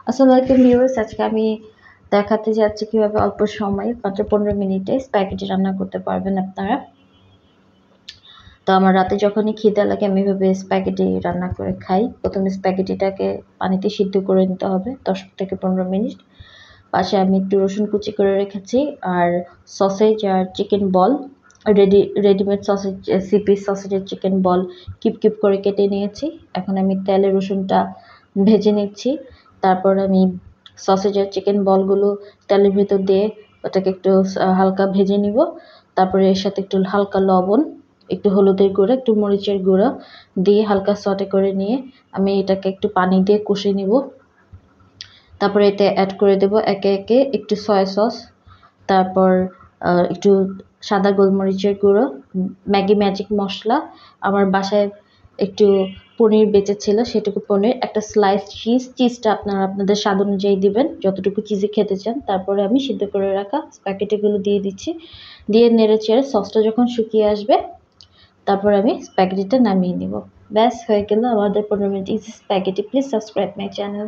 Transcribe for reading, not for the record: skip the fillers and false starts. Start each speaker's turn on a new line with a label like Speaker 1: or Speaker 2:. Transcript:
Speaker 1: আসসালামু আলাইকুম ভিউয়ার্স, আজকে আমি দেখাতে যাচ্ছি কিভাবে অল্প সময়ে মাত্র 15 মিনিটে স্প্যাগেটি রান্না করতে পারবেন আপনারা। তো আমার রাতে যখনই খিদে লাগে আমি এভাবে স্প্যাগেটি রান্না করে খাই। প্রথমে স্প্যাগেটিটাকে পানিতে সিদ্ধ করে নিতে হবে 10 থেকে 15 মিনিট। পাশে আমি একটু রসুন কুচি করে রেখেছি আর সসেজ আর chicken ball readymade sausage CP সসেজের চিকেন বল কিউব করে কেটে নিয়েছি। এখন আমি তেলে রসুনটা ভেজে নিচ্ছি। তারপর আমি সসেজের চিকেন বলগুলো তেলের ভিতর দিয়ে ওটাকে একটু হালকা ভেজে নিব। তারপরে এর সাথে একটু হালকা লবণ, একটু হলুদের গুঁড়ো, একটু মরিচের গুঁড়ো দিয়ে হালকা সটে করে নিয়ে আমি এটাকে একটু পানি দিয়ে কষে নিব। তারপরে এতে অ্যাড করে দেব একে একে একটু সয়া সস, তারপর একটু সাদা গোলমরিচের গুঁড়ো, ম্যাগি ম্যাজিক মশলা, আমার বাসায় একটু পনির বেঁচে ছিল সেটুকু পনির, একটা স্লাইস চিজটা আপনারা আপনাদের স্বাদ অনুযায়ী দিবেন যতটুকু চিজি খেতে চান। তারপরে আমি সিদ্ধ করে রাখা স্প্যাগেটিগুলো দিয়ে দিচ্ছি, দিয়ে নেড়ে চেড়ে সসটা যখন শুকিয়ে আসবে তারপর আমি স্প্যাগেটিটা নামিয়ে নিব। ব্যাস হয়ে গেল আমাদের 15 minute easy spaghetti. Please subscribe my channel.